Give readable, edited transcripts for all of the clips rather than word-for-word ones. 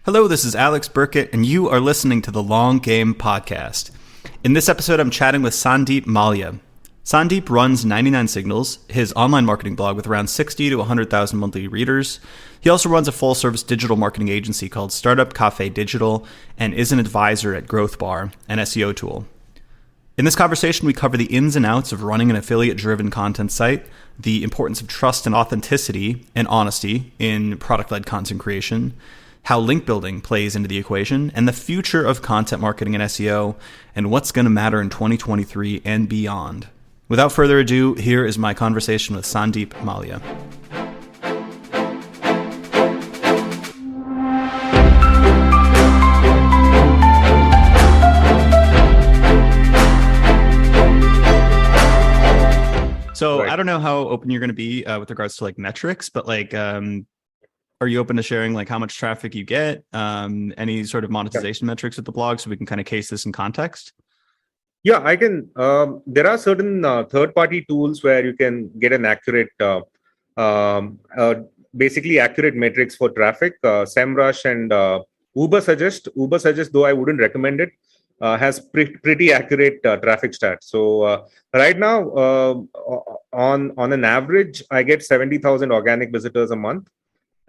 Hello, this is Alex Burkett, and you are listening to the Long Game Podcast. In this episode, I'm chatting with Sandeep Mallya. Sandeep runs 99Signals, his online marketing blog with around 60 to 100,000 monthly readers. He also runs a full-service digital marketing agency called Startup Cafe Digital and is an advisor at Growth Bar, an SEO tool. In this conversation, we cover the ins and outs of running an affiliate-driven content site, the importance of trust and authenticity and honesty in product-led content creation, how link building plays into the equation, and the future of content marketing and SEO, and what's going to matter in 2023 and beyond. Without further ado, here is my conversation with Sandeep Mallya. So right. I don't know how open you're going to be with regards to like metrics, but like, are you open to sharing like how much traffic you get, any sort of monetization metrics with the blog so we can kind of case this in context? Yeah, I can. There are certain third-party tools where you can get an accurate, basically accurate metrics for traffic. SEMrush and Ubersuggest, though I wouldn't recommend it, has pretty accurate traffic stats. So right now, on an average, I get 70,000 organic visitors a month.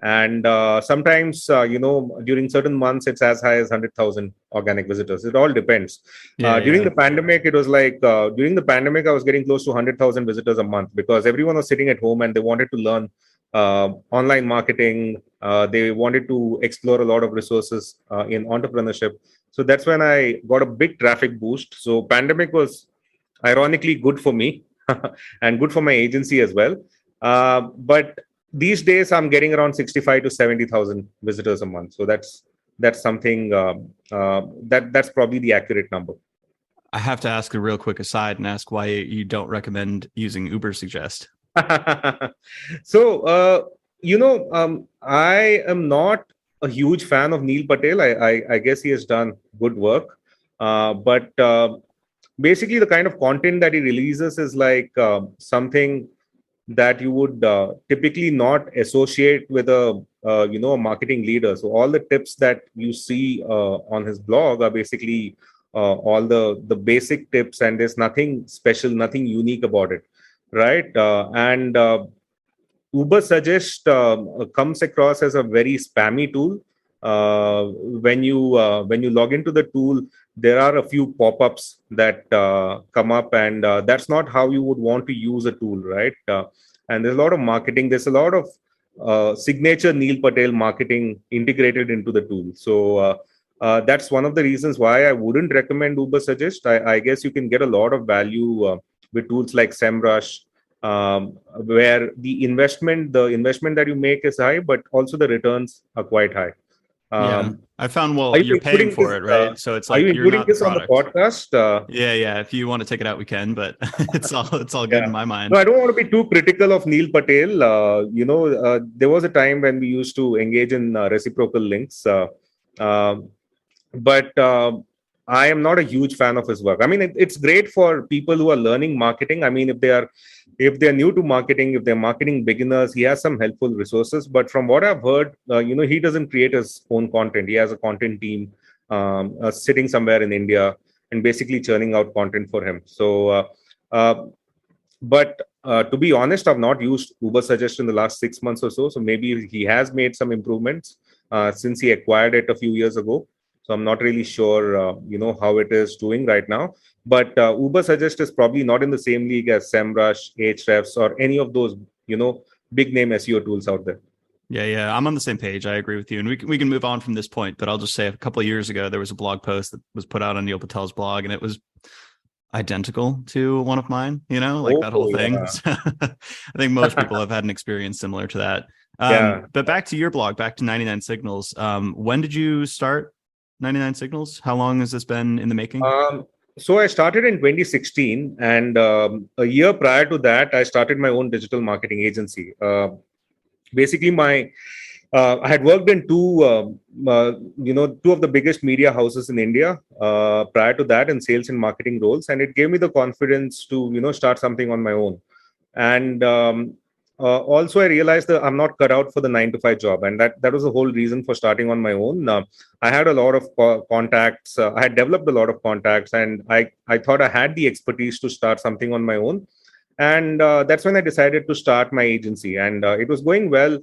And sometimes, during certain months, it's as high as 100,000 organic visitors. It all depends. During the pandemic, it was like, during the pandemic, I was getting close to 100,000 visitors a month because everyone was sitting at home and they wanted to learn online marketing. They wanted to explore a lot of resources in entrepreneurship. So that's when I got a big traffic boost. So pandemic was ironically good for me and good for my agency as well. But these days, I'm getting around 65 to 70,000 visitors a month. So that's something that's probably the accurate number. I have to ask a real quick aside and ask why you don't recommend using Ubersuggest. So, I am not a huge fan of Neil Patel. I guess he has done good work. But basically, the kind of content that he releases is like something that you would typically not associate with a marketing leader. So all the tips that you see on his blog are basically all the basic tips, and there's nothing special, nothing unique about it, right? And Ubersuggest comes across as a very spammy tool. When you log into the tool, there are a few pop-ups that come up, and that's not how you would want to use a tool, right? And there's a lot of marketing. There's a lot of signature Neil Patel marketing integrated into the tool. So that's one of the reasons why I wouldn't recommend Ubersuggest. I guess you can get a lot of value with tools like SEMrush, where the investment that you make is high, but also the returns are quite high. I found, you're paying for it, right? So it's like, are you including this on the podcast? Yeah. If you want to take it out, we can, but it's all good in my mind. No, I don't want to be too critical of Neil Patel. There was a time when we used to engage in reciprocal links, but I am not a huge fan of his work. I mean, it's great for people who are learning marketing. I mean, if they're new to marketing, if they're marketing beginners, he has some helpful resources. But from what I've heard, he doesn't create his own content. He has a content team sitting somewhere in India and basically churning out content for him. So, but to be honest, I've not used Ubersuggest in the last 6 months or so. So maybe he has made some improvements since he acquired it a few years ago. So I'm not really sure, how it is doing right now. But Ubersuggest is probably not in the same league as SEMrush, Ahrefs, or any of those, big name SEO tools out there. Yeah, I'm on the same page. I agree with you, and we can move on from this point. But I'll just say, a couple of years ago, there was a blog post that was put out on Neil Patel's blog, and it was identical to one of mine. That whole thing. Yeah. So, I think most people have had an experience similar to that. But back to your blog, back to 99Signals. When did you start 99Signals? How long has this been in the making? So I started in 2016, and a year prior to that, I started my own digital marketing agency. Basically, I had worked in two of the biggest media houses in India prior to that in sales and marketing roles, and it gave me the confidence to start something on my own. And also I realized that I'm not cut out for the 9 to 5 job, and that was the whole reason for starting on my own. I had a lot of contacts. I had developed a lot of contacts, and I thought I had the expertise to start something on my own. And that's when I decided to start my agency, and it was going well.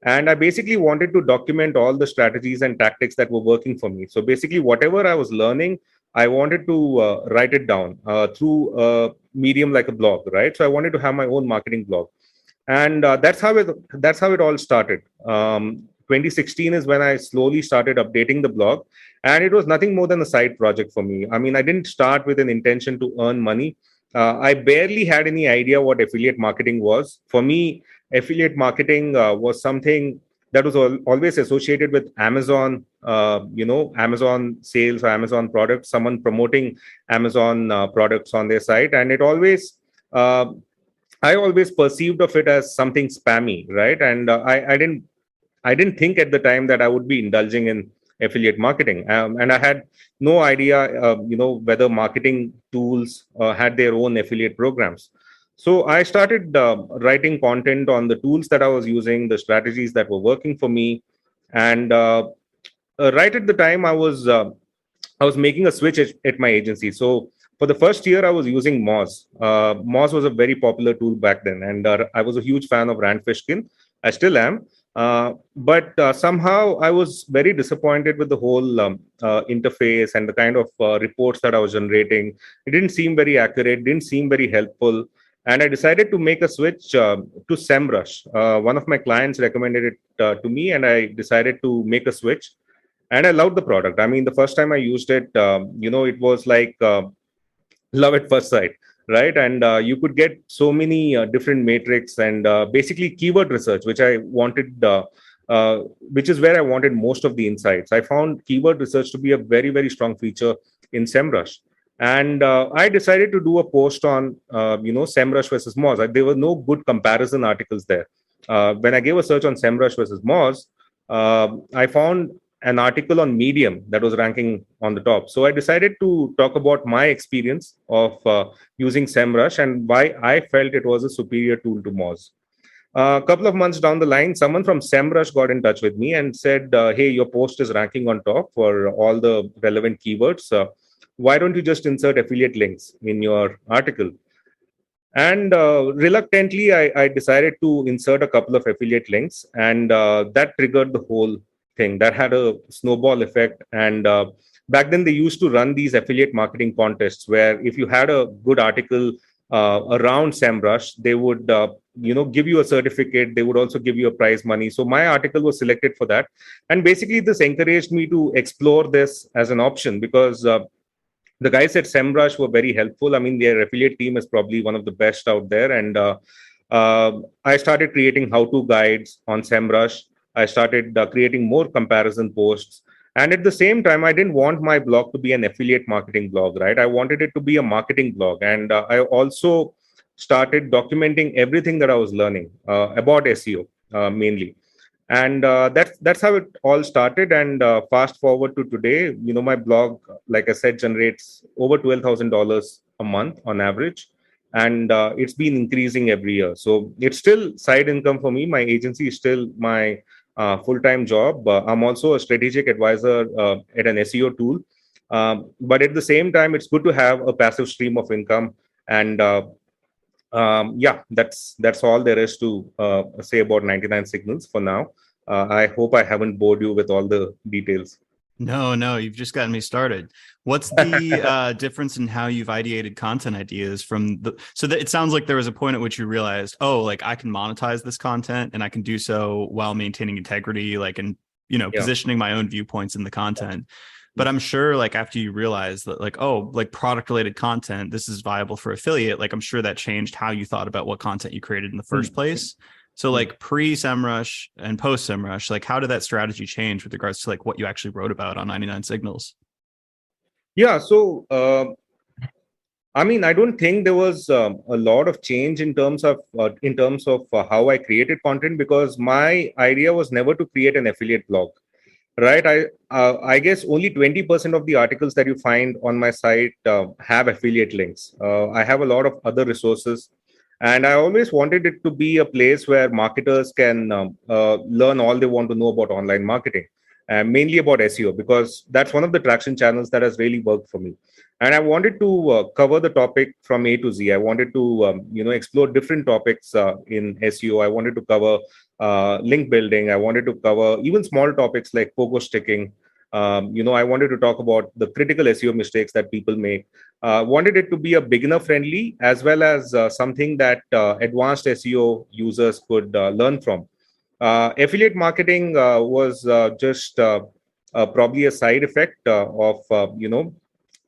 And I basically wanted to document all the strategies and tactics that were working for me. So basically, whatever I was learning, I wanted to write it down through a medium like a blog, right? So I wanted to have my own marketing blog, and that's how it all started. 2016 is when I slowly started updating the blog, and it was nothing more than a side project for me. I mean, I didn't start with an intention to earn money. I barely had any idea what affiliate marketing was. For me, affiliate marketing was something that was always associated with Amazon, Amazon sales or Amazon products, someone promoting Amazon products on their site. And uh, I always perceived of it as something spammy, right? And I didn't think at the time that I would be indulging in affiliate marketing, and I had no idea, whether marketing tools had their own affiliate programs. So I started writing content on the tools that I was using, the strategies that were working for me, and right at the time I was making a switch at my agency. So for the first year, I was using Moz. Moz was a very popular tool back then, and I was a huge fan of Rand Fishkin. I still am. But somehow I was very disappointed with the whole interface and the kind of reports that I was generating. It didn't seem very accurate, didn't seem very helpful. And I decided to make a switch to SEMrush. One of my clients recommended it to me, and I decided to make a switch. And I loved the product. I mean, the first time I used it, it was like love at first sight, right? And you could get so many different metrics and basically keyword research, which is where I wanted most of the insights. I found keyword research to be a very, very strong feature in SEMrush. And I decided to do a post on, SEMrush versus Moz. There were no good comparison articles there. When I gave a search on SEMrush versus Moz, I found an article on Medium that was ranking on the top. So I decided to talk about my experience of using SEMrush and why I felt it was a superior tool to Moz. A couple of months down the line, someone from SEMrush got in touch with me and said, "Hey, your post is ranking on top for all the relevant keywords. Why don't you just insert affiliate links in your article?" And reluctantly, I decided to insert a couple of affiliate links, and that triggered the whole thing. That had a snowball effect. And back then, they used to run these affiliate marketing contests where if you had a good article around SEMrush, they would give you a certificate. They would also give you a prize money. So my article was selected for that, and basically this encouraged me to explore this as an option because. The guys at SEMrush were very helpful. I mean, their affiliate team is probably one of the best out there. And I started creating how-to guides on SEMrush. I started creating more comparison posts. And at the same time, I didn't want my blog to be an affiliate marketing blog, right? I wanted it to be a marketing blog. And I also started documenting everything that I was learning about SEO mainly. And that's how it all started. And fast forward to today, my blog, like I said, generates over $12,000 a month on average, and it's been increasing every year. So it's still side income for me. My agency is still my full-time job. I'm also a strategic advisor at an SEO tool, but at the same time, it's good to have a passive stream of income. And yeah, that's all there is to say about 99 Signals for now. I hope I haven't bored you with all the details. No, you've just gotten me started. What's the difference in how you've ideated content ideas from so that it sounds like there was a point at which you realized, oh, like I can monetize this content and I can do so while maintaining integrity, like, and, positioning my own viewpoints in the content. But I'm sure like after you realize that like, oh, like product related content, this is viable for affiliate. Like I'm sure that changed how you thought about what content you created in the first place. So like pre-SEMrush and post-SEMrush, like how did that strategy change with regards to like what you actually wrote about on 99 Signals? Yeah, so I mean, I don't think there was a lot of change in terms of how I created content, because my idea was never to create an affiliate blog, right? I guess only 20% of the articles that you find on my site have affiliate links. I have a lot of other resources. And I always wanted it to be a place where marketers can learn all they want to know about online marketing, mainly about SEO, because that's one of the traction channels that has really worked for me. And I wanted to cover the topic from A to Z. I wanted to, explore different topics in SEO. I wanted to cover link building. I wanted to cover even small topics like pogo sticking. I wanted to talk about the critical SEO mistakes that people make. Wanted it to be a beginner friendly as well as something that advanced SEO users could learn from. Affiliate marketing was just probably a side effect of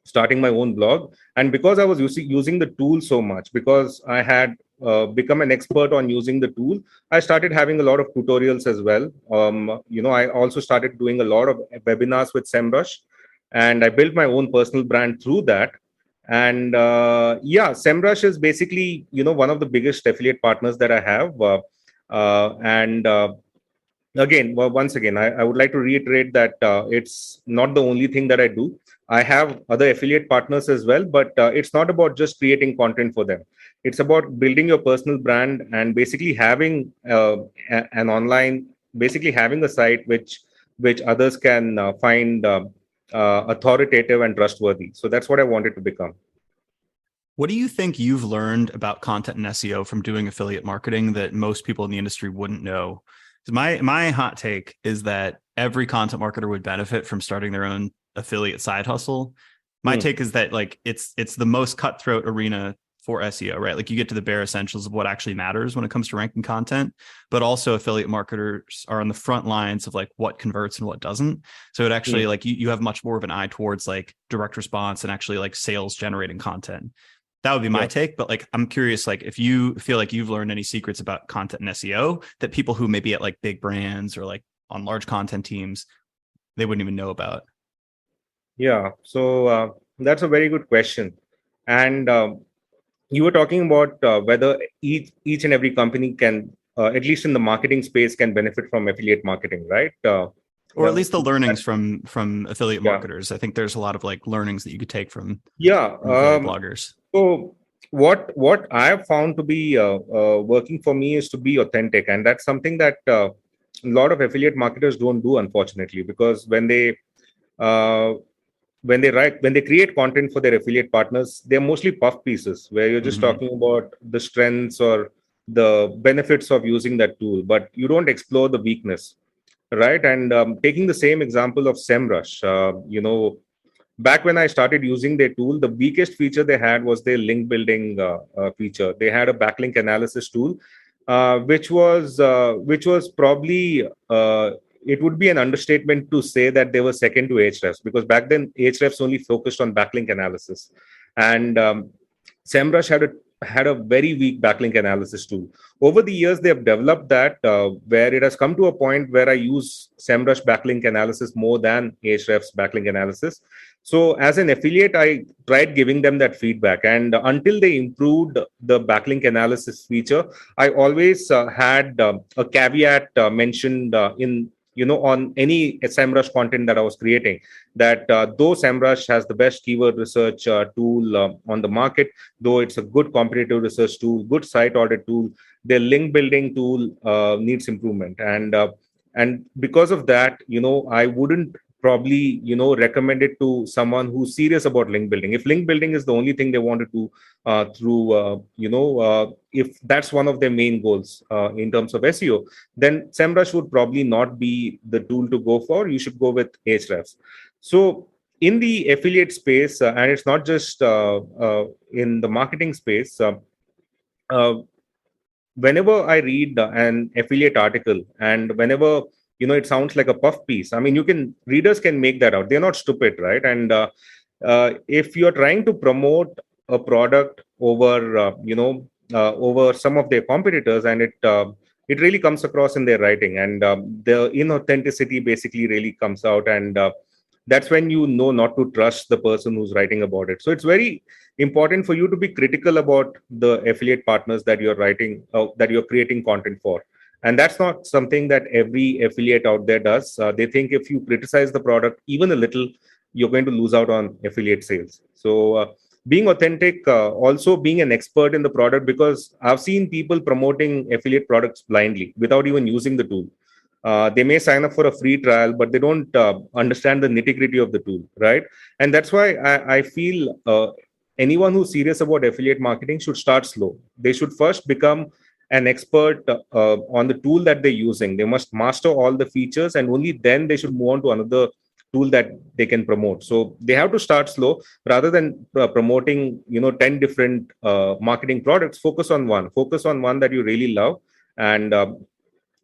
starting my own blog. And because I was using the tool so much, because I had become an expert on using the tool, I started having a lot of tutorials as well. I also started doing a lot of webinars with SEMrush, and I built my own personal brand through that. And SEMrush is basically one of the biggest affiliate partners that I have. And Again, well, once again, I would like to reiterate that it's not the only thing that I do. I have other affiliate partners as well, but it's not about just creating content for them. It's about building your personal brand and basically having an online, basically having a site which others can find authoritative and trustworthy. So that's what I wanted to become. What do you think you've learned about content and SEO from doing affiliate marketing that most people in the industry wouldn't know? My hot take is that every content marketer would benefit from starting their own affiliate side hustle. My take is that like it's the most cutthroat arena for SEO, right? Like you get to the bare essentials of what actually matters when it comes to ranking content, but also affiliate marketers are on the front lines of like what converts and what doesn't. So it actually like you have much more of an eye towards like direct response and actually like sales generating content. That would be my take, but like I'm curious, like if you feel like you've learned any secrets about content and SEO that people who maybe at like big brands or like on large content teams, they wouldn't even know about. Yeah, so that's a very good question. And you were talking about whether each and every company can, at least in the marketing space, can benefit from affiliate marketing, right? Or at least the learnings from affiliate yeah, marketers. I think there's a lot of like learnings that you could take from yeah. affiliate bloggers. So what I have found to be working for me is to be authentic, and that's something that a lot of affiliate marketers don't do, unfortunately, because uh, when they create content for their affiliate partners, they're mostly puff pieces where you're just talking about the strengths or the benefits of using that tool, but you don't explore the weakness, right? And taking the same example of SEMrush, back when I started using their tool, the weakest feature they had was their link building feature. They had a backlink analysis tool, which was probably it would be an understatement to say that they were second to Ahrefs, because back then Ahrefs only focused on backlink analysis, and SEMrush had a very weak backlink analysis tool. Over the years, they have developed that where it has come to a point where I use SEMrush backlink analysis more than Ahrefs backlink analysis. So as an affiliate, I tried giving them that feedback, and until they improved the backlink analysis feature, I always had a caveat mentioned in on any SEMrush content that I was creating, that though SEMrush has the best keyword research tool on the market, though it's a good competitive research tool, good site audit tool, their link building tool needs improvement. And because of that, I wouldn't probably recommend it to someone who's serious about link building. If link building is the only thing they want to do through if that's one of their main goals in terms of SEO, then SEMrush would probably not be the tool to go for. You should go with Ahrefs. So in the affiliate space, and it's not just in the marketing space, uh, whenever I read an affiliate article, and whenever it sounds like a puff piece, I mean, readers can make that out. They're not stupid, right? And if you're trying to promote a product over over some of their competitors, and it really comes across in their writing, and the inauthenticity basically really comes out, and that's when not to trust the person who's writing about it. So it's very important for you to be critical about the affiliate partners that you're writing, that you're creating content for. And that's not something that every affiliate out there does. They think if you criticize the product even a little, you're going to lose out on affiliate sales. So being authentic, also being an expert in the product, because I've seen people promoting affiliate products blindly without even using the tool. They may sign up for a free trial, but they don't understand the nitty gritty of the tool, right? And that's why I feel anyone who's serious about affiliate marketing should start slow. They should first become an expert on the tool that they're using. They must master all the features, and only then they should move on to another tool that they can promote. So they have to start slow rather than promoting 10 different marketing products. Focus on one that you really love, and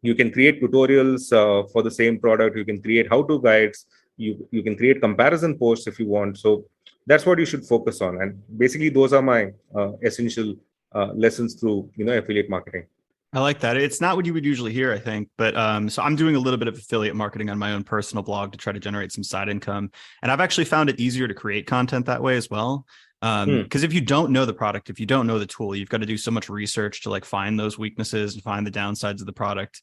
you can create tutorials for the same product. You can create how to guides. You can create comparison posts if you want. So that's what you should focus on, and basically those are my essential lessons through affiliate marketing. I like that. It's not what you would usually hear, I think, but so I'm doing a little bit of affiliate marketing on my own personal blog to try to generate some side income, and I've actually found it easier to create content that way as well. Because if you don't know the product, if you don't know the tool, you've got to do so much research to like find those weaknesses and find the downsides of the product.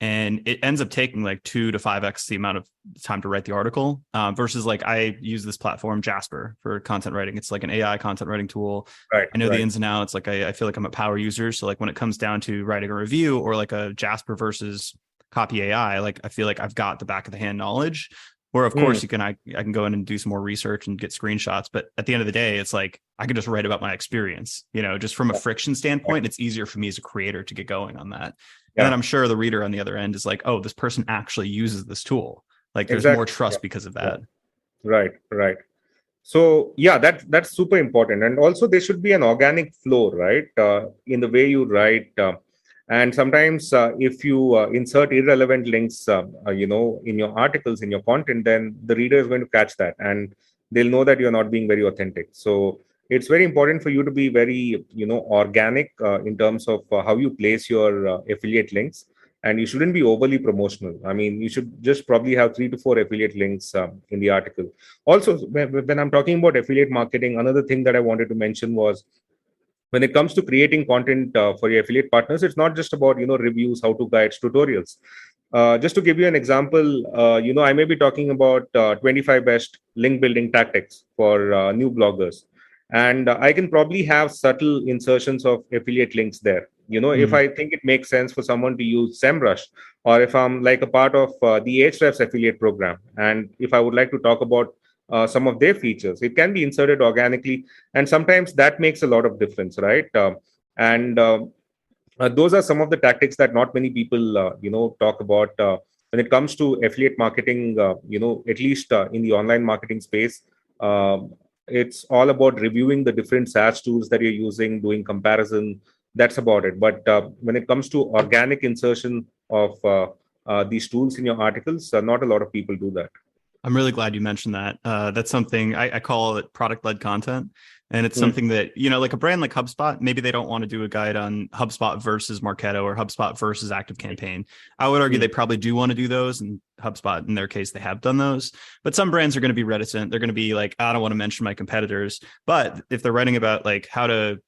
And it ends up taking like 2 to 5x the amount of time to write the article versus like I use this platform Jasper for content writing. It's like an AI content writing tool. Right. I know the ins and outs. Like I feel like I'm a power user. So like when it comes down to writing a review or like a Jasper versus copy AI, like I feel like I've got the back of the hand knowledge. Or of course I can go in and do some more research and get screenshots. But at the end of the day, it's like I can just write about my experience. Just from a friction standpoint, it's easier for me as a creator to get going on that. And then I'm sure the reader on the other end is like, oh, this person actually uses this tool. Like there's more trust because of that. Right. So that's super important. And also there should be an organic flow, right? In the way you write. And sometimes if you insert irrelevant links, in your articles, in your content, then the reader is going to catch that and they'll know that you're not being very authentic. So it's very important for you to be very, organic in terms of how you place your affiliate links. And you shouldn't be overly promotional. I mean, you should just probably have 3 to 4 affiliate links in the article. Also, when I'm talking about affiliate marketing, another thing that I wanted to mention was, when it comes to creating content for your affiliate partners, it's not just about reviews, how to guides, tutorials. Just to give you an example, I may be talking about 25 best link building tactics for new bloggers, and I can probably have subtle insertions of affiliate links there. If I think it makes sense for someone to use SEMrush, or if I'm like a part of the Ahrefs affiliate program, and if I would like to talk about some of their features, it can be inserted organically, and sometimes that makes a lot of difference, right? And those are some of the tactics that not many people talk about when it comes to affiliate marketing. At least in the online marketing space, it's all about reviewing the different SaaS tools that you're using, doing comparison. That's about it. But when it comes to organic insertion of these tools in your articles, not a lot of people do that. I'm really glad you mentioned that. That's something I call it product-led content. And it's something that, like a brand like HubSpot, maybe they don't want to do a guide on HubSpot versus Marketo or HubSpot versus ActiveCampaign. I would argue they probably do want to do those, and HubSpot, in their case, they have done those. But some brands are going to be reticent. They're going to be like, I don't want to mention my competitors. But if they're writing about like how to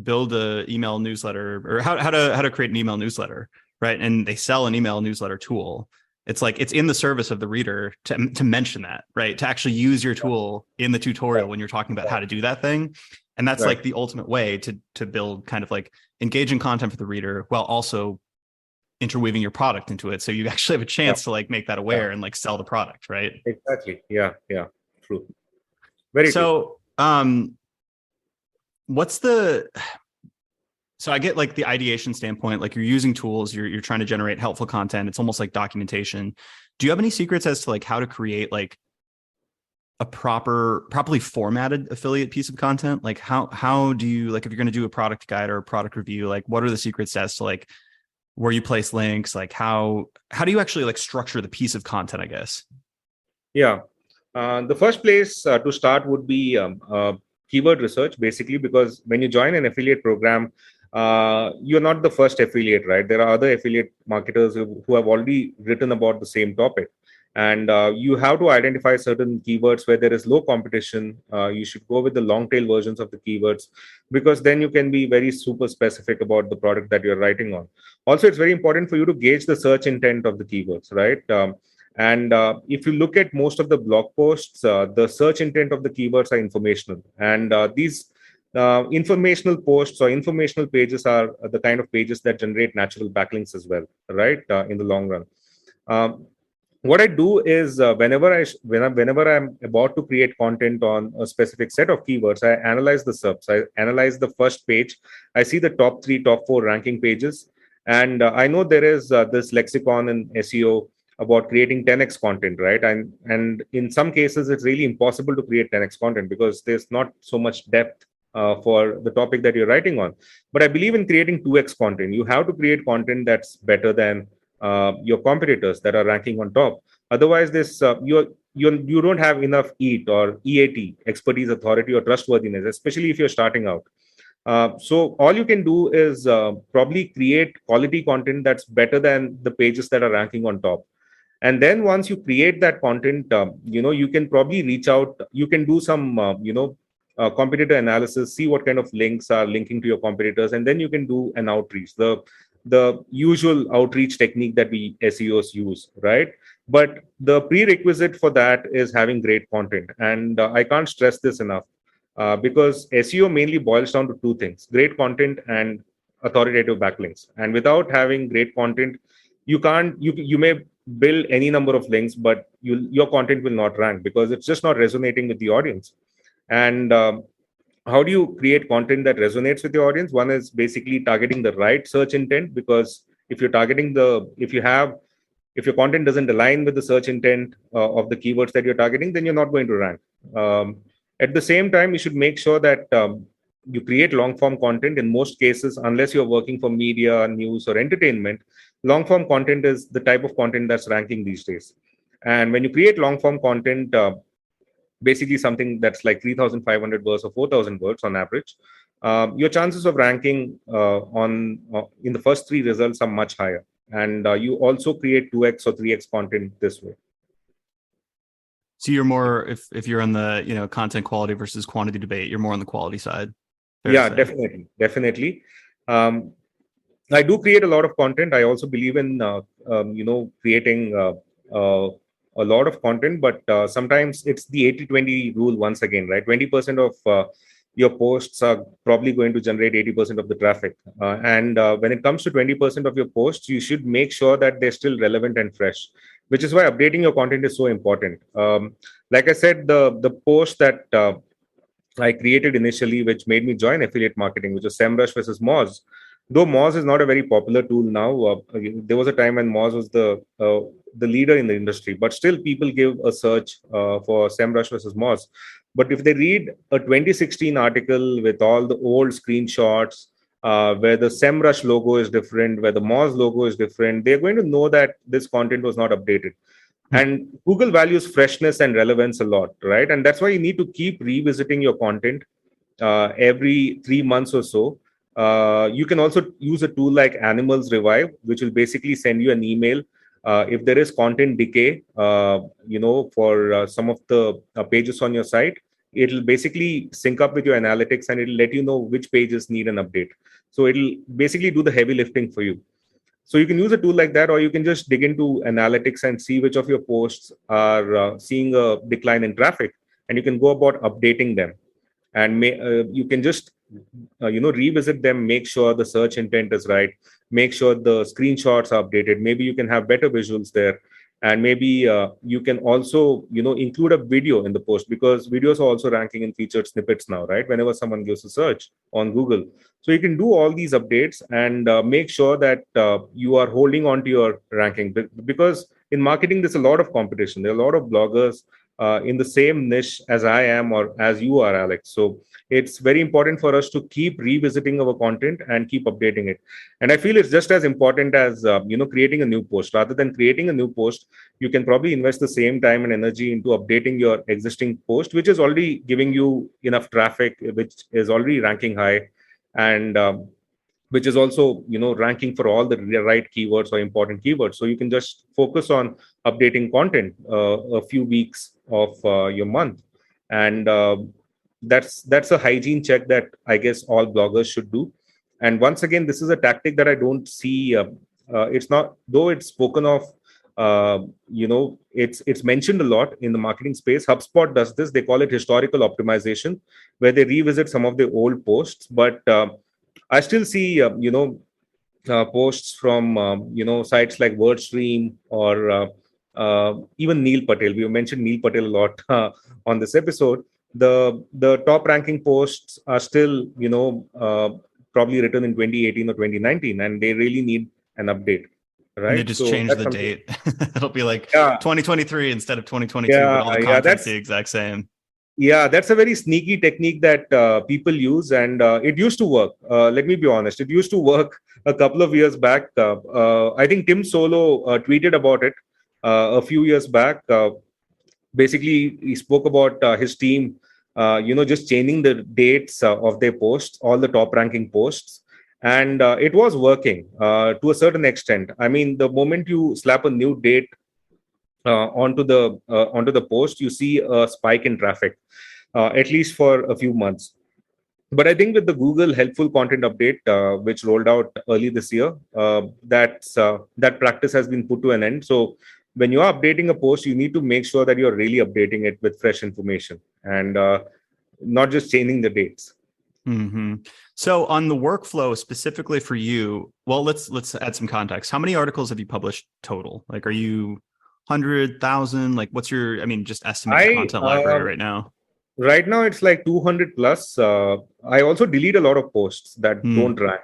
build an email newsletter or how to create an email newsletter, right? And they sell an email newsletter tool. It's like it's in the service of the reader to mention that, right? To actually use your tool in the tutorial when you're talking about how to do that thing. And that's like the ultimate way to build kind of like engaging content for the reader while also interweaving your product into it. So you actually have a chance to like make that aware and like sell the product, right? Exactly. Yeah. True. Very true. So I get like the ideation standpoint, like you're using tools, you're trying to generate helpful content. It's almost like documentation. Do you have any secrets as to like how to create like a properly formatted affiliate piece of content? Like how do you, like if you're going to do a product guide or a product review, like what are the secrets as to like where you place links? Like how do you actually like structure the piece of content, I guess? Yeah. The first place to start would be keyword research, basically, because when you join an affiliate program, you're not the first affiliate, right? There are other affiliate marketers who have already written about the same topic. And you have to identify certain keywords where there is low competition. You should go with the long tail versions of the keywords, because then you can be very super specific about the product that you're writing on. Also, it's very important for you to gauge the search intent of the keywords, right? And if you look at most of the blog posts, the search intent of the keywords are informational. And these informational posts or informational pages are the kind of pages that generate natural backlinks as well, right? In the long run. Um, what I do is whenever I'm about to create content on a specific set of keywords, I analyze the subs. I analyze the first page. I see the top three, top four ranking pages, and I know there is this lexicon in SEO about creating 10x content, right? And in some cases, it's really impossible to create 10x content because there's not so much depth for the topic that you're writing on. But I believe in creating 2x content. You have to create content that's better than your competitors that are ranking on top. Otherwise, this you don't have enough EAT or EAT, expertise, authority, or trustworthiness, especially if you're starting out. So all you can do is probably create quality content that's better than the pages that are ranking on top. And then once you create that content, you can probably reach out. You can do some competitor analysis, see what kind of links are linking to your competitors, and then you can do an outreach. The usual outreach technique that we SEOs use, right? But the prerequisite for that is having great content, and I can't stress this enough, because SEO mainly boils down to two things: great content and authoritative backlinks. And without having great content, you can't you may build any number of links, but your content will not rank because it's just not resonating with the audience. And how do you create content that resonates with your audience? One is basically targeting the right search intent, because if you're targeting the if your content doesn't align with the search intent of the keywords that you're targeting, then you're not going to rank. At the same time, you should make sure that you create long form content. In most cases, unless you're working for media, news, or entertainment, long form content is the type of content that's ranking these days. And when you create long form content, basically something that's like 3,500 words or 4,000 words on average, your chances of ranking on in the first three results are much higher. And you also create 2x or 3x content this way. So you're more, if you're on the content quality versus quantity debate, you're more on the quality side. Yeah, definitely. I do create a lot of content. I also believe in creating a lot of content, but sometimes it's the 80-20 rule once again, right? 20% of your posts are probably going to generate 80% of the traffic. And when it comes to 20% of your posts, you should make sure that they're still relevant and fresh, which is why updating your content is so important. Like I said, the post that I created initially, which made me join affiliate marketing, which was SEMrush versus Moz. Though Moz is not a very popular tool now, there was a time when Moz was the leader in the industry, but still people give a search for SEMrush versus Moz. But if they read a 2016 article with all the old screenshots, where the SEMrush logo is different, where the Moz logo is different, they're going to know that this content was not updated. And Google values freshness and relevance a lot, right? And that's why you need to keep revisiting your content every 3 months or so. You can also use a tool like Animals Revive, which will basically send you an email if there is content decay, for some of the pages on your site. It'll basically sync up with your analytics and it'll let you know which pages need an update. So it'll basically do the heavy lifting for you. So you can use a tool like that, or you can just dig into analytics and see which of your posts are seeing a decline in traffic, and you can go about updating them. And you can just revisit them, make sure the search intent is right, make sure the screenshots are updated. Maybe you can have better visuals there, and maybe you can also include a video in the post, because videos are also ranking in featured snippets now, right? Whenever someone gives a search on Google. So you can do all these updates and make sure that you are holding on to your ranking, because in marketing there's a lot of competition. There are a lot of bloggers in the same niche as I am or as you are, Alex. So it's very important for us to keep revisiting our content and keep updating it. And I feel it's just as important as creating a new post. Rather than creating a new post, you can probably invest the same time and energy into updating your existing post, which is already giving you enough traffic, which is already ranking high, and which is also ranking for all the right keywords or important keywords. So you can just focus on updating content a few weeks of your month. And that's a hygiene check that I guess all bloggers should do. And once again, this is a tactic that I don't see it's not, though it's spoken of it's mentioned a lot in the marketing space. HubSpot does this. They call it historical optimization, where they revisit some of the old posts. But I still see posts from sites like WordStream or even Neil Patel. We mentioned Neil Patel a lot on this episode. The top ranking posts are still probably written in 2018 or 2019, and they really need an update, And they right? just So change that's the something. date. It'll be like Yeah, 2023 instead of 2022, but yeah, all the yeah. content's the exact same. Yeah, that's a very sneaky technique that people use, and it used to work. Let me be honest, it used to work a couple of years back. I think Tim Solo tweeted about it a few years back. Basically, he spoke about his team, just changing the dates of their posts, all the top-ranking posts, and it was working to a certain extent. I mean, the moment you slap a new date onto the post, you see a spike in traffic, at least for a few months. But I think with the Google helpful content update, which rolled out early this year, that practice has been put to an end. So when you are updating a post, you need to make sure that you're really updating it with fresh information and not just changing the dates. Mm-hmm. So on the workflow specifically for you, well, let's add some context. How many articles have you published total? Like, are you 100,000? Like, what's your, I mean, just estimate your I content library right now? Right now it's like 200 plus. I also delete a lot of posts that don't rank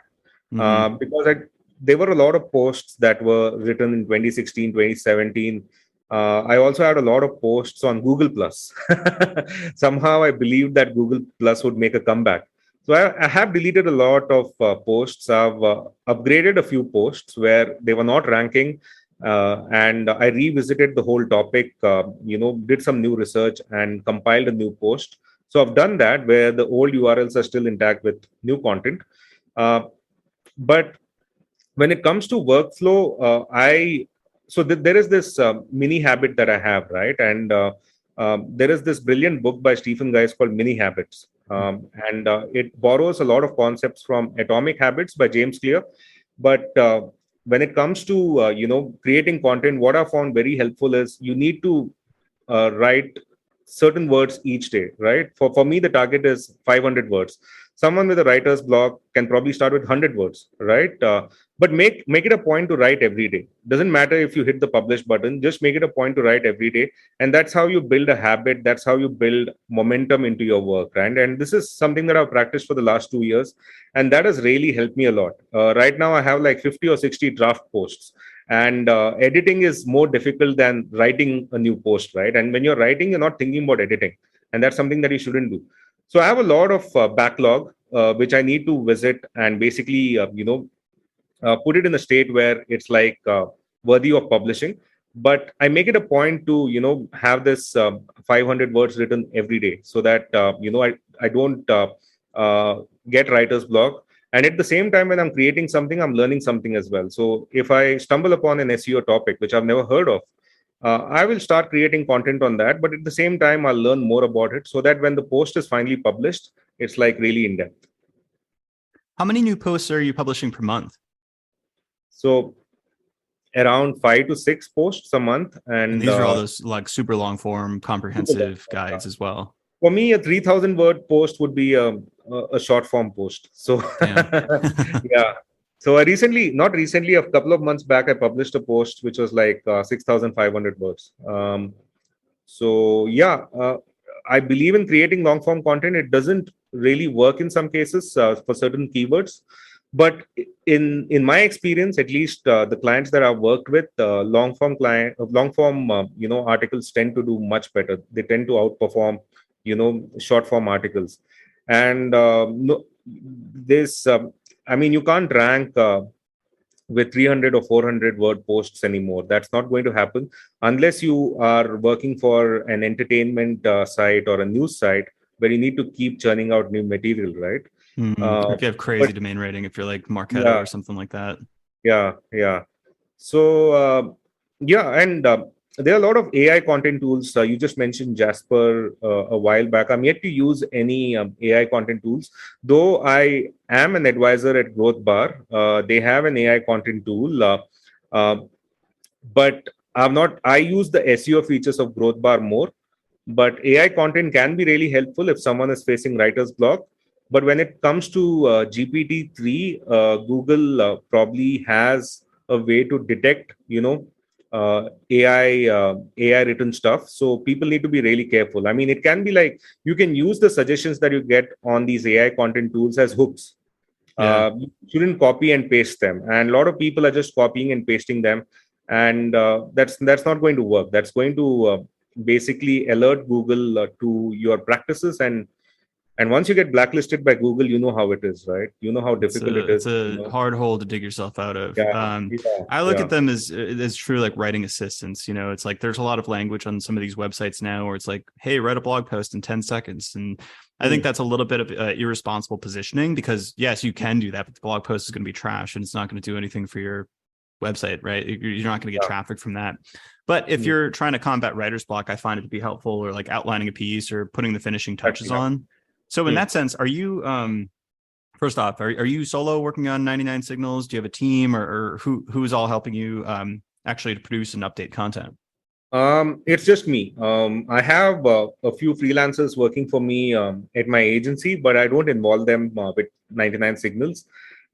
because there were a lot of posts that were written in 2016, 2017. I also had a lot of posts on Google Plus. Somehow I believed that Google Plus would make a comeback. So I have deleted a lot of posts. I've upgraded a few posts where they were not ranking, and I revisited the whole topic. Did some new research and compiled a new post. So I've done that where the old URLs are still intact with new content. But when it comes to workflow, there is this mini habit that I have, right? And there is this brilliant book by Stephen Guys called Mini Habits, and it borrows a lot of concepts from Atomic Habits by James Clear. But when it comes to creating content, what I found very helpful is you need to write certain words each day, right? For me, the target is 500 words. Someone with a writer's block can probably start with 100 words, right? But make it a point to write every day. Doesn't matter if you hit the publish button, just make it a point to write every day. And that's how you build a habit. That's how you build momentum into your work, right? And this is something that I've practiced for the last 2 years. And that has really helped me a lot. Right now, I have like 50 or 60 draft posts, and editing is more difficult than writing a new post, right? And when you're writing, you're not thinking about editing, and that's something that you shouldn't do. So I have a lot of backlog which I need to visit and basically put it in a state where it's like worthy of publishing. But I make it a point to have this 500 words written every day, so that I don't get writer's block. And at the same time, when I'm creating something, I'm learning something as well. So if I stumble upon an SEO topic which I've never heard of, I will start creating content on that. But at the same time, I'll learn more about it so that when the post is finally published, it's like really in depth. How many new posts are you publishing per month? So around 5 to 6 posts a month. And these are all those like super long form, comprehensive guides as well. For me, a 3,000 word post would be a short form post. So, yeah. So not recently, a couple of months back, I published a post which was like 6,500 words. I believe in creating long form content. It doesn't really work in some cases for certain keywords. But in my experience, at least the clients that I've worked with, long form articles tend to do much better. They tend to outperform short form articles. And no, this I mean, you can't rank with 300 or 400 word posts anymore. That's not going to happen unless you are working for an entertainment site or a news site where you need to keep churning out new material, right? Or if you have crazy domain rating, if you're like Marketo or something like that. Yeah. So and there are a lot of AI content tools. You just mentioned Jasper a while back. I'm yet to use any AI content tools, though I am an advisor at Growth Bar. They have an AI content tool, but I use the SEO features of Growth Bar more, but AI content can be really helpful if someone is facing writer's block. But when it comes to GPT-3, Google probably has a way to detect, AI written stuff. So people need to be really careful. I mean, it can be like you can use the suggestions that you get on these AI content tools as hooks. Yeah. You shouldn't copy and paste them, and a lot of people are just copying and pasting them, and that's not going to work. That's going to basically alert Google to your practices, and once you get blacklisted by Google, you know how it is, right? You know how difficult it It's is, a hard hole to dig yourself out of. yeah, yeah, I look yeah. at them as true like writing assistants. It's like there's a lot of language on some of these websites now where it's like, hey, write a blog post in 10 seconds. And I think that's a little bit of irresponsible positioning because yes, you can do that, but the blog post is going to be trash and it's not going to do anything for your website, right? You're not going to get traffic from that. But if you're trying to combat writer's block, I find it to be helpful, or like outlining a piece or putting the finishing touches on. So in that sense, are you first off, are you solo working on 99 Signals? Do you have a team, or who's all helping you actually to produce and update content? It's just me. I have a few freelancers working for me at my agency, but I don't involve them with 99 Signals.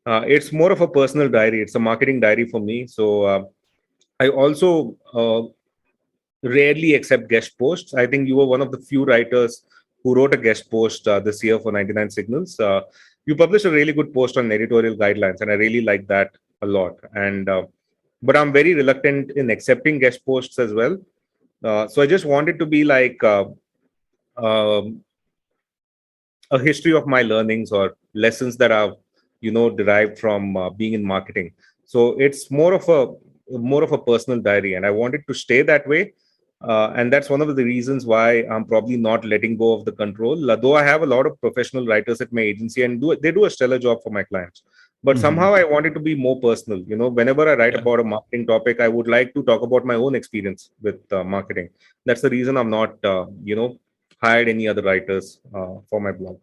It's more of a personal diary. It's a marketing diary for me. So I also rarely accept guest posts. I think you were one of the few writers who wrote a guest post this year for 99 Signals. You published a really good post on editorial guidelines, and I really like that a lot. And but I'm very reluctant in accepting guest posts as well. So I just wanted to be like um, a history of my learnings or lessons that I've derived from being in marketing. So it's more of a personal diary, and I want it to stay that way. And that's one of the reasons why I'm probably not letting go of the control. Though I have a lot of professional writers at my agency, and they do a stellar job for my clients. But somehow I want it to be more personal. Whenever I write about a marketing topic, I would like to talk about my own experience with marketing. That's the reason I'm not, hired any other writers for my blog.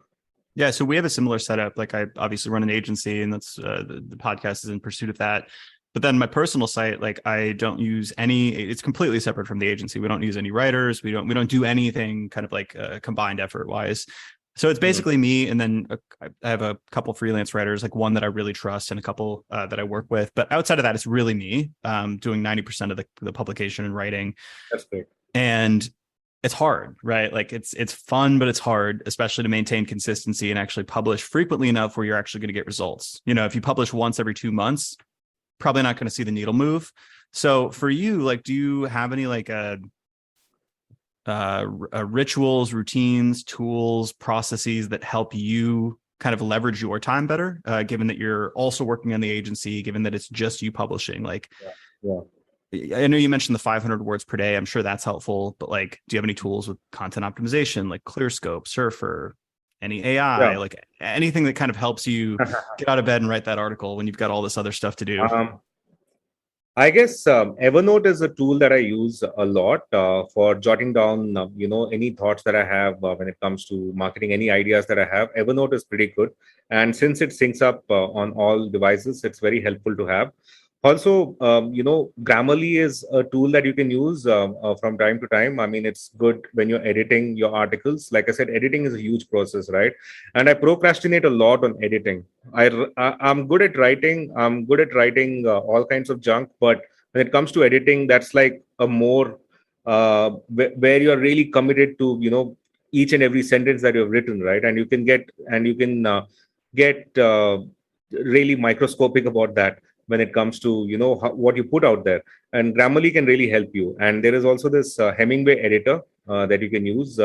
Yeah, so we have a similar setup. Like I obviously run an agency, and that's the podcast is in pursuit of that. But then my personal site, like I don't use any. It's completely separate from the agency. We don't use any writers. We don't do anything kind of like combined effort wise. So it's basically me, and then I have a couple freelance writers, like one that I really trust, and a couple that I work with. But outside of that, it's really me doing 90% of the publication and writing. That's great. And it's hard, right? Like it's fun, but it's hard, especially to maintain consistency and actually publish frequently enough where you're actually going to get results. If you publish once every 2 months, probably not going to see the needle move. So for you, like, do you have any like rituals, routines, tools, processes that help you kind of leverage your time better, given that you're also working on the agency, given that it's just you publishing? Like, yeah. I know you mentioned the 500 words per day. I'm sure that's helpful, but like, do you have any tools with content optimization, like ClearScope, Surfer, any AI, like anything that kind of helps you get out of bed and write that article when you've got all this other stuff to do? I guess Evernote is a tool that I use a lot for jotting down, any thoughts that I have when it comes to marketing, any ideas that I have. Evernote is pretty good, and since it syncs up on all devices, it's very helpful to have. Also, Grammarly is a tool that you can use from time to time. I mean, it's good when you're editing your articles. Like I said, editing is a huge process, right? And I procrastinate a lot on editing. I'm good at writing. I'm good at writing all kinds of junk, but when it comes to editing, that's like a more where you're really committed to each and every sentence that you've written, right? And you can get really microscopic about that when it comes to what you put out there. And Grammarly can really help you. And there is also this Hemingway editor that you can use.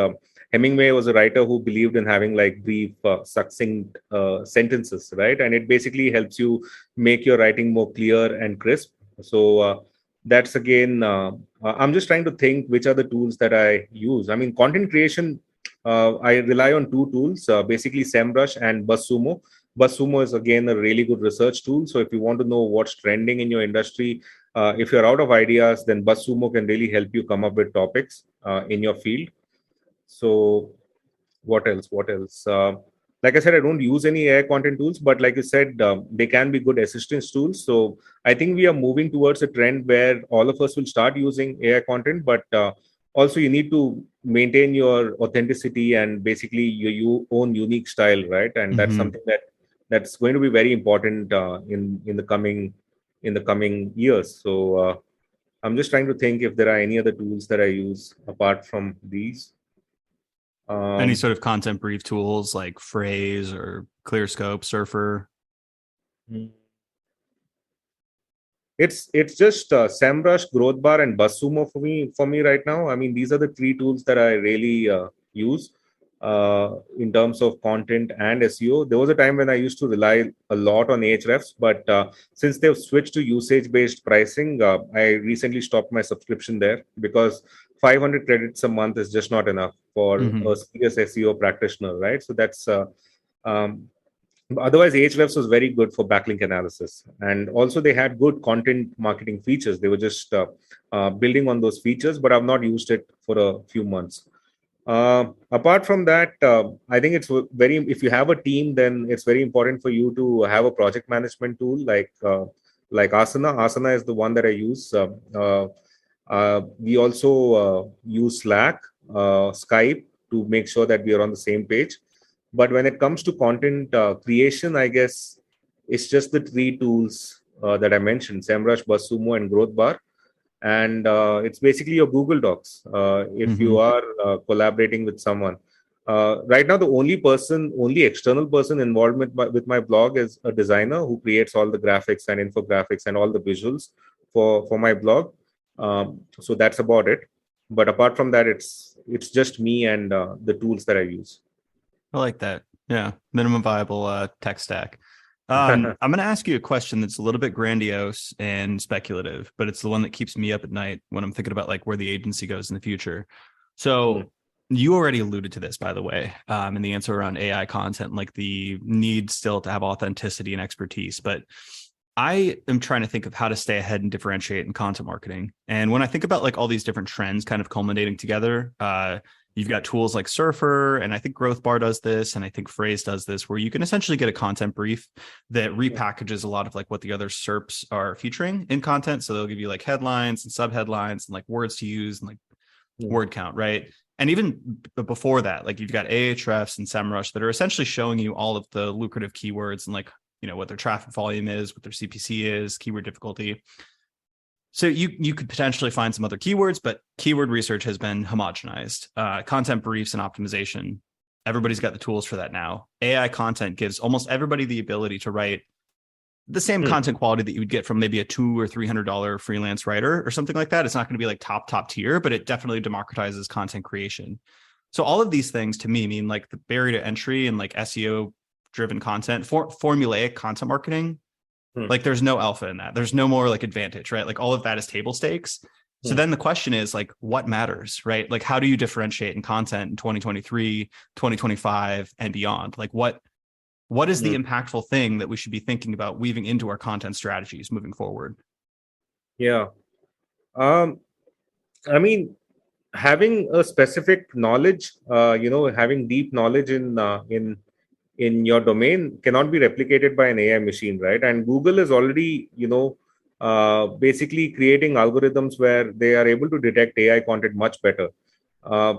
Hemingway was a writer who believed in having like brief, succinct sentences, right? And it basically helps you make your writing more clear and crisp. So that's again, I'm just trying to think which are the tools that I use. I mean, content creation, I rely on two tools, basically SEMrush and BuzzSumo. BuzzSumo is again a really good research tool. So if you want to know what's trending in your industry, if you're out of ideas, then BuzzSumo can really help you come up with topics in your field. So what else? like I said, I don't use any AI content tools, but like you said, they can be good assistance tools. So I think we are moving towards a trend where all of us will start using AI content, but also you need to maintain your authenticity and basically your own unique style, right? And that's Mm-hmm. something that's going to be very important in the coming years. So I'm just trying to think if there are any other tools that I use apart from these. Any Um, sort of content brief tools like Phrase or ClearScope, Surfer? it's just SEMrush, Growth Bar, and BuzzSumo for me right now. I mean, these are the three tools that I really use in terms of content and SEO. There was a time when I used to rely a lot on Ahrefs, but since they've switched to usage-based pricing, I recently stopped my subscription there because 500 credits a month is just not enough for Mm-hmm. a serious SEO practitioner, right? So that's um, otherwise Ahrefs was very good for backlink analysis, and also they had good content marketing features. They were just building on those features, but I've not used it for a few months. Apart from that, I think it's very, if you have a team, then it's very important for you to have a project management tool like Asana is the one that I use. We also use Slack, Skype, to make sure that we are on the same page. But when it comes to content creation, I guess it's just the three tools that I mentioned: SEMrush, BuzzSumo, and Growth Bar. And it's basically your Google Docs. If Mm-hmm. you are collaborating with someone, right now the only external person involved with my blog is a designer who creates all the graphics and infographics and all the visuals for my blog. So that's about it. But apart from that, it's just me and the tools that I use. I like that. Yeah. Minimum viable tech stack. I'm going to ask you a question that's a little bit grandiose and speculative, but it's the one that keeps me up at night when I'm thinking about like where the agency goes in the future. So you already alluded to this, by the way, in the answer around AI content, like the need still to have authenticity and expertise. But I am trying to think of how to stay ahead and differentiate in content marketing. And when I think about like all these different trends kind of culminating together, you've got tools like Surfer, and I think Growth Bar does this, and I think Phrase does this, where you can essentially get a content brief that repackages a lot of like what the other SERPs are featuring in content. So they'll give you like headlines and subheadlines and like words to use and like word count, right? And even before that, like you've got Ahrefs and SEMrush that are essentially showing you all of the lucrative keywords and like, you know, what their traffic volume is, what their CPC is, keyword difficulty. So you could potentially find some other keywords, but keyword research has been homogenized. Content briefs and optimization, everybody's got the tools for that now. AI content gives almost everybody the ability to write the same content quality that you would get from maybe a $200 or $300 freelance writer or something like that. It's not going to be like top tier, but it definitely democratizes content creation. So all of these things to me mean like the barrier to entry and like SEO driven content, formulaic content marketing. Like there's no alpha in that. There's no more like advantage, right? Like all of that is table stakes. So then the question is like, what matters, right? Like, how do you differentiate in content in 2023, 2025 and beyond? Like what is the impactful thing that we should be thinking about weaving into our content strategies moving forward? Yeah. I mean, having a specific knowledge, having deep knowledge in your domain cannot be replicated by an AI machine, right? And Google is already, basically creating algorithms where they are able to detect AI content much better. Uh,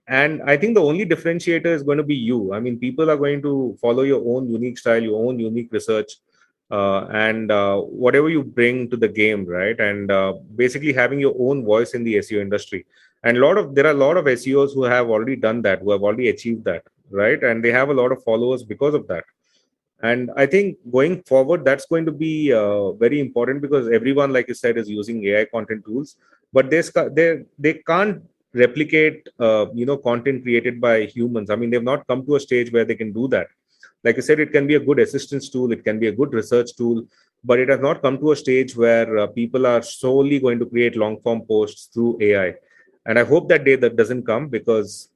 and I think the only differentiator is going to be you. I mean, people are going to follow your own unique style, your own unique research, and whatever you bring to the game, right? And basically having your own voice in the SEO industry. And there are a lot of SEOs who have already done that, who have already achieved that, right? And they have a lot of followers because of that. And I think going forward, that's going to be very important because everyone, like you said, is using AI content tools, but they can't replicate content created by humans. I mean, they've not come to a stage where they can do that. Like I said, it can be a good assistance tool, it can be a good research tool, but it has not come to a stage where people are solely going to create long form posts through AI. And I hope that day that doesn't come, because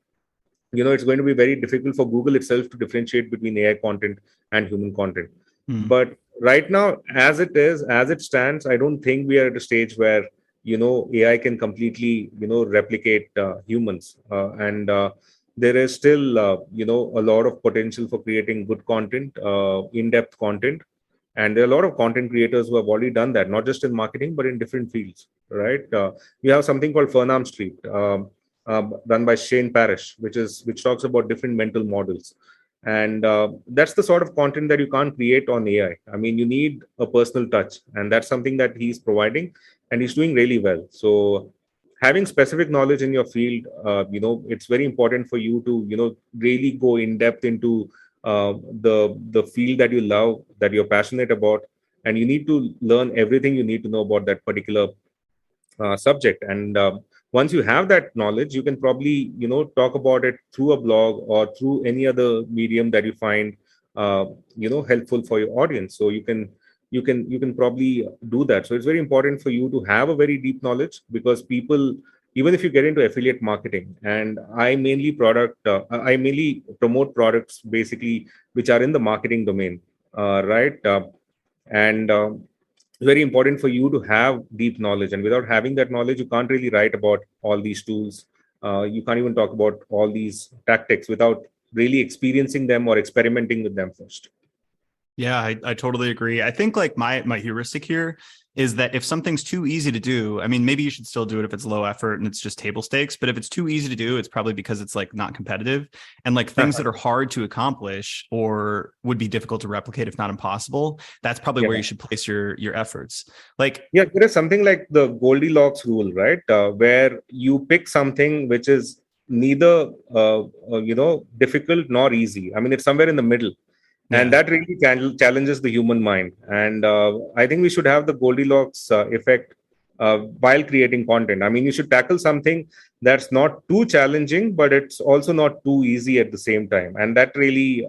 it's going to be very difficult for Google itself to differentiate between AI content and human content. But right now, as it stands, I don't think we are at a stage where AI can completely replicate humans. And there is still a lot of potential for creating good content, in-depth content. And there are a lot of content creators who have already done that, not just in marketing but in different fields, right? We have something called Fernam Street, run by Shane Parrish, which talks about different mental models. And that's the sort of content that you can't create on AI. I mean, you need a personal touch, and that's something that he's providing, and he's doing really well. So having specific knowledge in your field, it's very important for you to really go in depth into the field that you love, that you're passionate about, and you need to learn everything you need to know about that particular subject. And once you have that knowledge, you can probably talk about it through a blog or through any other medium that you find helpful for your audience. So you can probably do that. So it's very important for you to have a very deep knowledge, because people, even if you get into affiliate marketing, and I mainly promote products basically which are in the marketing domain, right? And very important for you to have deep knowledge, and without having that knowledge, you can't really write about all these tools. You can't even talk about all these tactics without really experiencing them or experimenting with them first. Yeah, I totally agree. I think like my heuristic here is that if something's too easy to do, I mean, maybe you should still do it if it's low effort and it's just table stakes. But if it's too easy to do, it's probably because it's like not competitive. And like things that are hard to accomplish or would be difficult to replicate, if not impossible, that's probably where you should place your efforts. Like, yeah, there is something like the Goldilocks rule, right? Where you pick something which is neither difficult nor easy. I mean, it's somewhere in the middle. And that really challenges the human mind. And I think we should have the Goldilocks effect while creating content. I mean, you should tackle something that's not too challenging, but it's also not too easy at the same time. And that really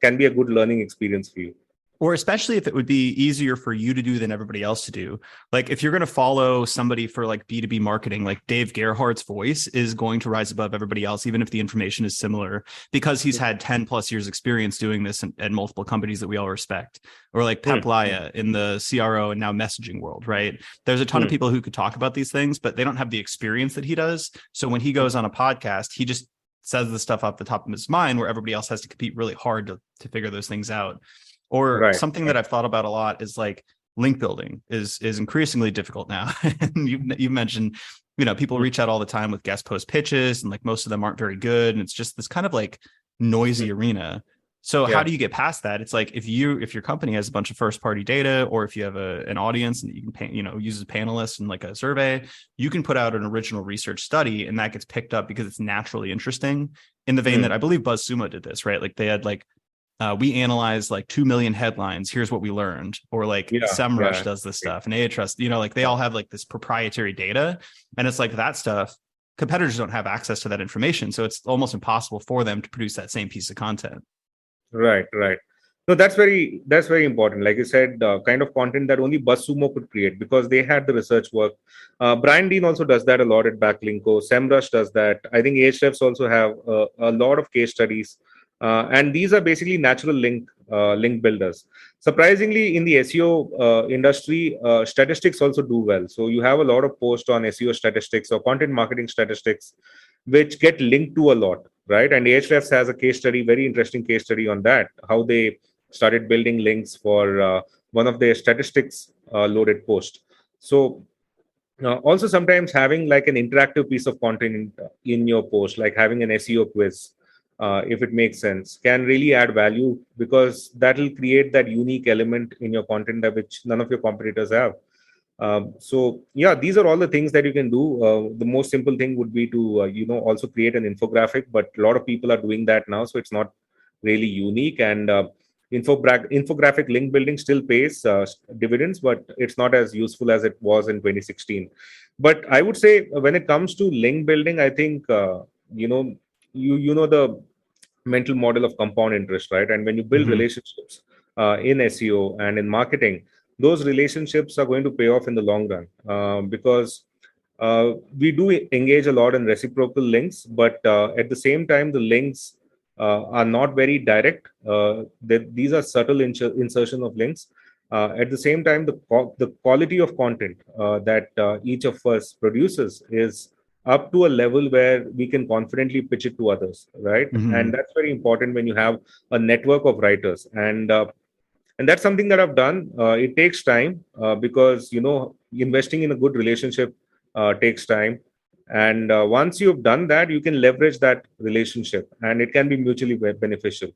can be a good learning experience for you. Or especially if it would be easier for you to do than everybody else to do. Like if you're going to follow somebody for like B2B marketing, like Dave Gerhardt's voice is going to rise above everybody else, even if the information is similar, because he's had 10 plus years experience doing this at multiple companies that we all respect. Or like Mallya in the CRO and now messaging world, right? There's a ton of people who could talk about these things, but they don't have the experience that he does. So when he goes on a podcast, he just says the stuff off the top of his mind where everybody else has to compete really hard to figure those things out. Or something that I've thought about a lot is like link building is increasingly difficult now. And you've mentioned, people reach out all the time with guest post pitches, and like most of them aren't very good. And it's just this kind of like noisy arena. So how do you get past that? It's like if your company has a bunch of first party data, or if you have an audience and you can use a panelist and like a survey, you can put out an original research study, and that gets picked up because it's naturally interesting, in the vein that I believe BuzzSumo did this, right? Like they had like, we analyzed like 2 million headlines. Here's what we learned. Or like SEMrush does this stuff, and Ahrefs, like they all have like this proprietary data, and it's like that stuff. Competitors don't have access to that information, so it's almost impossible for them to produce that same piece of content. Right. No, that's very important. Like you said, kind of content that only BuzzSumo could create because they had the research work. Brian Dean also does that a lot at Backlinko. SEMrush does that. I think Ahrefs also have a lot of case studies. And these are basically natural link builders. Surprisingly, in the SEO industry, statistics also do well. So you have a lot of posts on SEO statistics or content marketing statistics, which get linked to a lot, right? And Ahrefs has a case study, very interesting case study on that, how they started building links for one of their statistics loaded posts. So also sometimes having like an interactive piece of content in your post, like having an SEO quiz, if it makes sense, can really add value, because that will create that unique element in your content that which none of your competitors have. So yeah, these are all the things that you can do. The most simple thing would be to also create an infographic, but a lot of people are doing that now, so it's not really unique. And infographic link building still pays dividends, but it's not as useful as it was in 2016. But I would say when it comes to link building, I think you know the mental model of compound interest, right? And when you build relationships in SEO and in marketing, those relationships are going to pay off in the long run, because we do engage a lot in reciprocal links, but at the same time, the links are not very direct. These are subtle insertion of links. At the same time, the quality of content that each of us produces is up to a level where we can confidently pitch it to others, right? Hmm. And that's very important when you have a network of writers. And that's something that I've done. It takes time because investing in a good relationship takes time. And once you've done that, you can leverage that relationship, and it can be mutually beneficial.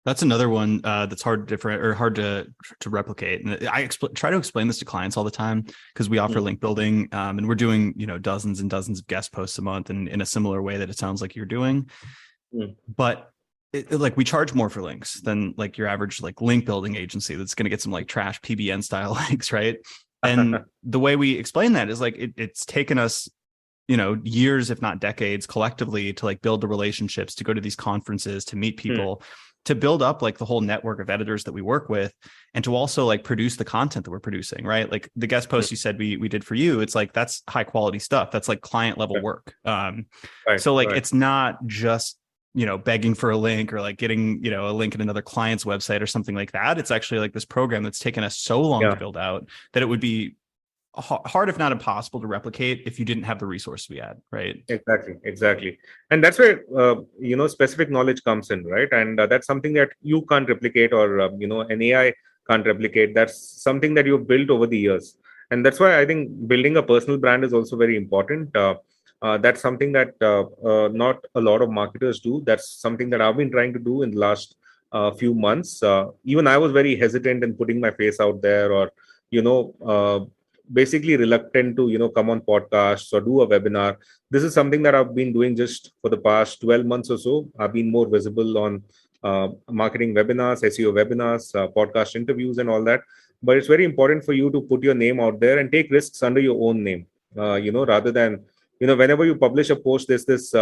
That's another one that's hard to different or hard to replicate. And try to explain this to clients all the time because we offer Mm. link building, and we're doing dozens and dozens of guest posts a month, and in a similar way that it sounds like you're doing. Mm. But like we charge more for links than like your average like link building agency that's going to get some like trash PBN style links, right? And the way we explain that is like it's taken us years, if not decades, collectively to like build the relationships, to go to these conferences, to meet people, to build up like the whole network of editors that we work with, and to also like produce the content that we're producing, right? Like the guest post you said we did for you, it's like that's high quality stuff. That's like client level work. Right, So like right. it's not just begging for a link or like getting a link in another client's website or something like that. It's actually like this program that's taken us so long to build out that it would be hard, if not impossible, to replicate if you didn't have the resource we had, right? Exactly. And that's where specific knowledge comes in, right? And that's something that you can't replicate, or an AI can't replicate. That's something that you've built over the years, and that's why I think building a personal brand is also very important. That's something that not a lot of marketers do. That's something that I've been trying to do in the last few months. Even I was very hesitant in putting my face out there, or you know. Basically reluctant to come on podcasts or do a webinar. This is something that I've been doing just for the past 12 months or so. I've been more visible on marketing webinars, SEO webinars, podcast interviews, and all that. But it's very important for you to put your name out there and take risks under your own name. Rather than whenever you publish a post, there's this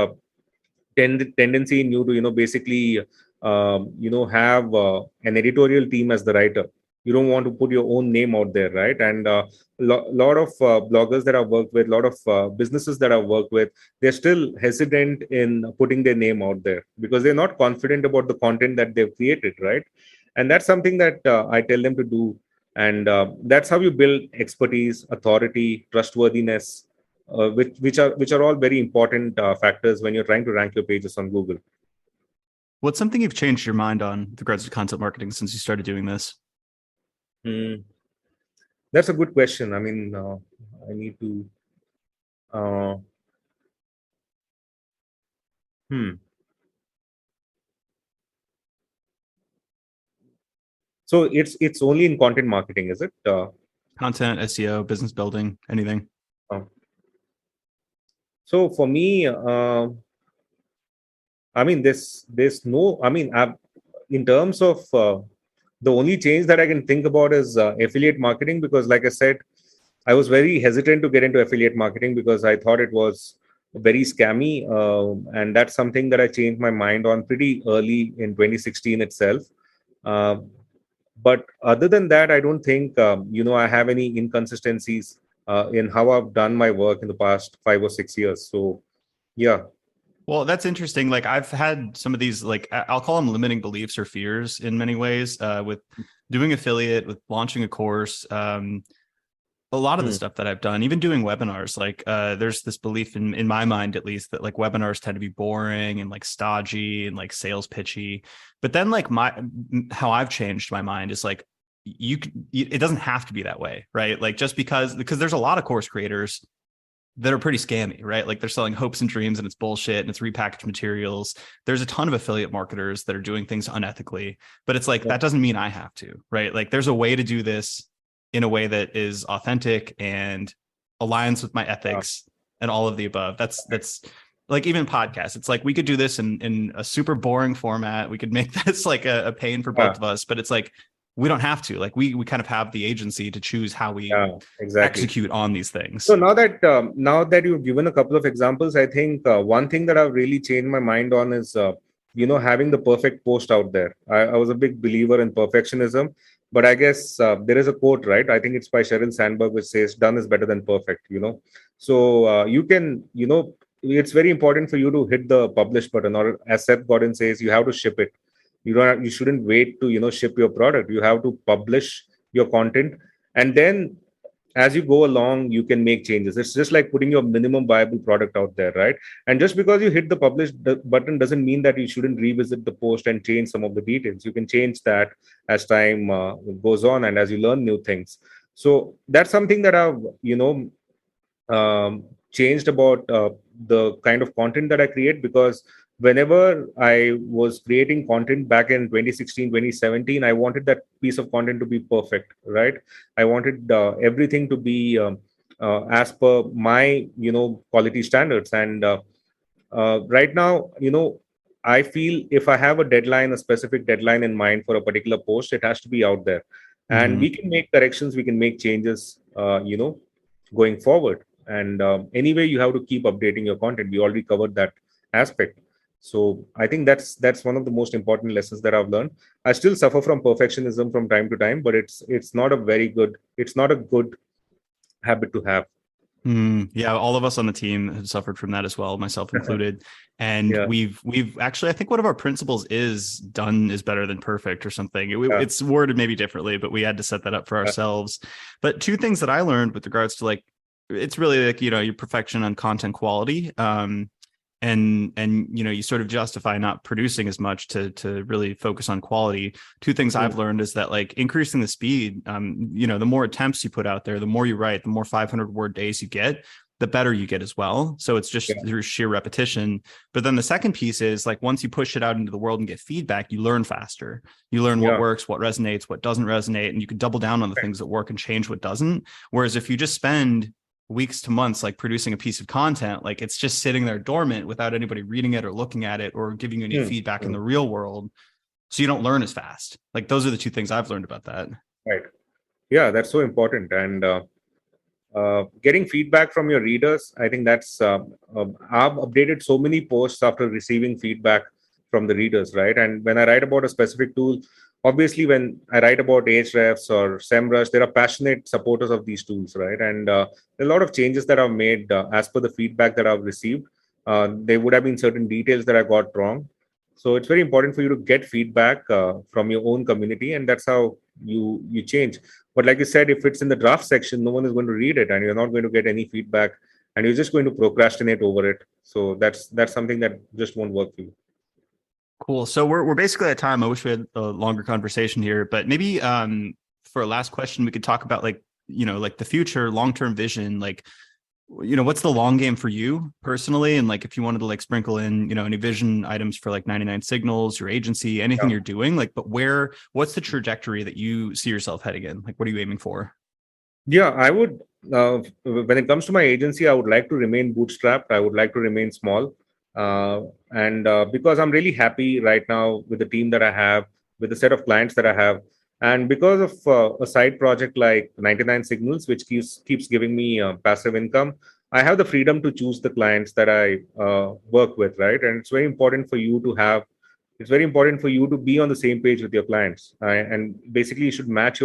tendency in you to basically have an editorial team as the writer. You don't want to put your own name out there, right? And lot of bloggers that I've worked with, a lot of businesses that I've worked with, they're still hesitant in putting their name out there because they're not confident about the content that they've created, right? And that's something that I tell them to do. And that's how you build expertise, authority, trustworthiness, which are all very important factors when you're trying to rank your pages on Google. What's something you've changed your mind on with regards to content marketing since you started doing this? That's a good question. I mean, I need to. Uh, hmm. So it's only in content marketing, is it? Content, SEO, business building, anything? So for me, I mean, there's no. I mean, in terms of the only change that I can think about is affiliate marketing, because, like I said, I was very hesitant to get into affiliate marketing because I thought it was very scammy, and that's something that I changed my mind on pretty early in 2016 itself. Uh, but other than that, I don't think I have any inconsistencies in how I've done my work in the past 5 or 6 years. So yeah. Well, that's interesting. Like I've had some of these, like I'll call them limiting beliefs or fears in many ways, with doing affiliate, with launching a course. A lot of the stuff that I've done, even doing webinars, like there's this belief in my mind, at least, that like webinars tend to be boring and like stodgy and like sales pitchy. But then like how I've changed my mind is like, it doesn't have to be that way, right? Like just because there's a lot of course creators that are pretty scammy, right? Like they're selling hopes and dreams and it's bullshit and it's repackaged materials. There's a ton of affiliate marketers that are doing things unethically, but it's like, that doesn't mean I have to, right? Like there's a way to do this in a way that is authentic and aligns with my ethics and all of the above. That's like even podcasts. It's like we could do this in a super boring format. We could make this like a pain for both of us, but it's like we don't have to. Like we kind of have the agency to choose how we execute on these things. So now that you've given a couple of examples, I think one thing that I've really changed my mind on is having the perfect post out there. I was a big believer in perfectionism, but I guess there is a quote, right? I think it's by Sheryl Sandberg, which says done is better than perfect. So you can it's very important for you to hit the publish button, or as Seth Godin says, you have to ship it. You shouldn't wait to ship your product. You have to publish your content, and then as you go along, you can make changes. It's just like putting your minimum viable product out there, right? And just because you hit the button doesn't mean that you shouldn't revisit the post and change some of the details. You can change that as time goes on and as you learn new things. So that's something that I've, changed about the kind of content that I create, because whenever I was creating content back in 2016, 2017, I wanted that piece of content to be perfect, right? I wanted everything to be as per my, quality standards. And right now, I feel if I have a deadline, a specific deadline in mind for a particular post, it has to be out there. And we can make corrections, we can make changes, going forward. And anyway, you have to keep updating your content. We already covered that aspect. So I think that's one of the most important lessons that I've learned. I still suffer from perfectionism from time to time, but it's not a very good, it's not a good habit to have. Yeah, all of us on the team have suffered from that as well, myself included. And Yeah. we've actually, I think one of our principles is done is better than perfect or something. It's worded maybe differently, but we had to set that up for ourselves. But two things that I learned with regards to like, it's really like, your perfection on content quality. And you sort of justify not producing as much to really focus on quality. Two things I've learned is that like increasing the speed, the more attempts you put out there, the more you write, the more 500 word days you get, the better you get as well. So it's just through sheer repetition. But then the second piece is like, once you push it out into the world and get feedback, you learn faster. You learn what works, what resonates, what doesn't resonate, and you can double down on the things that work and change what doesn't. Whereas if you just spend weeks to months like producing a piece of content, like it's just sitting there dormant without anybody reading it or looking at it or giving you any feedback in the real world, so you don't learn as fast. Like those are the two things I've learned about that. Right. Yeah, that's so important. And getting feedback from your readers, I think that's I've updated so many posts after receiving feedback from the readers, right? And when I write about a specific tool, obviously when I write about Ahrefs or SEMrush, there are passionate supporters of these tools, right? And there are a lot of changes that I've made as per the feedback that I've received. There would have been certain details that I got wrong. So it's very important for you to get feedback from your own community, and that's how you change. But like you said, if it's in the draft section, no one is going to read it, and you're not going to get any feedback, and you're just going to procrastinate over it. So that's something that just won't work for you. Cool. So we're basically at time. I wish we had a longer conversation here, but maybe for a last question, we could talk about like the future, long-term vision, like what's the long game for you personally, and like if you wanted to like sprinkle in any vision items for like 99Signals, your agency, anything you're doing, like, but what's the trajectory that you see yourself heading in? Like, what are you aiming for? Yeah, I would when it comes to my agency, I would like to remain bootstrapped. I would like to remain small, and because I'm really happy right now with the team that I have, with the set of clients that I have, and because of a side project like 99Signals, which keeps giving me passive income, I have the freedom to choose the clients that I work with, right? And it's very important for you to have. It's very important for you to be on the same page with your clients, and basically you should match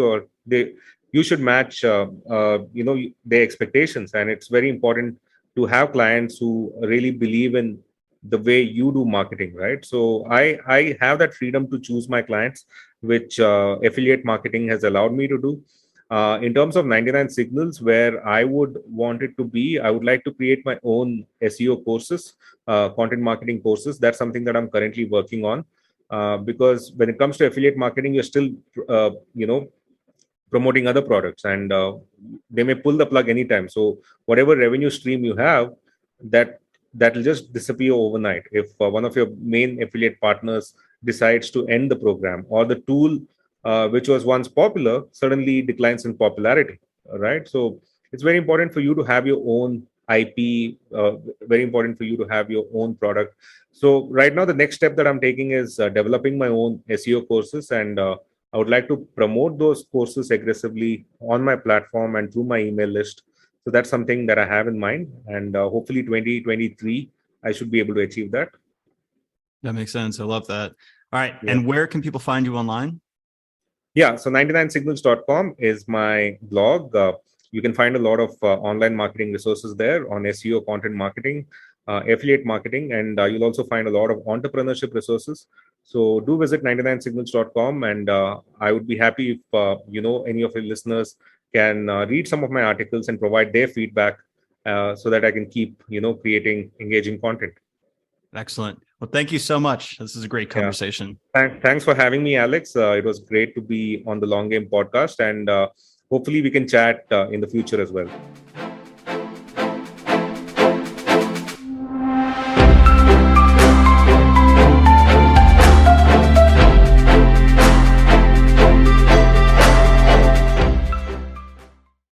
you should match their expectations. And it's very important to have clients who really believe in the way you do marketing, right? So I have that freedom to choose my clients, which affiliate marketing has allowed me to do. In terms of 99Signals, where I would want it to be, I would like to create my own SEO courses, content marketing courses. That's something that I'm currently working on, because when it comes to affiliate marketing, you're still promoting other products, and they may pull the plug anytime. So whatever revenue stream you have, that'll just disappear overnight if one of your main affiliate partners decides to end the program, or the tool which was once popular suddenly declines in popularity, right? So it's very important for you to have your own IP, very important for you to have your own product. So right now the next step that I'm taking is developing my own SEO courses, and I would like to promote those courses aggressively on my platform and through my email list. So that's something that I have in mind, and hopefully 2023 I should be able to achieve that. That makes sense. I love that. All right. Yeah. And where can people find you online? Yeah, so 99signals.com is my blog. You can find a lot of online marketing resources there on SEO, content marketing, affiliate marketing, and you'll also find a lot of entrepreneurship resources. So do visit 99signals.com, and I would be happy if any of your listeners can read some of my articles and provide their feedback so that I can keep, creating engaging content. Excellent. Well, thank you so much. This is a great conversation. Thanks for having me, Alex. It was great to be on the Long Game podcast, and hopefully we can chat in the future as well.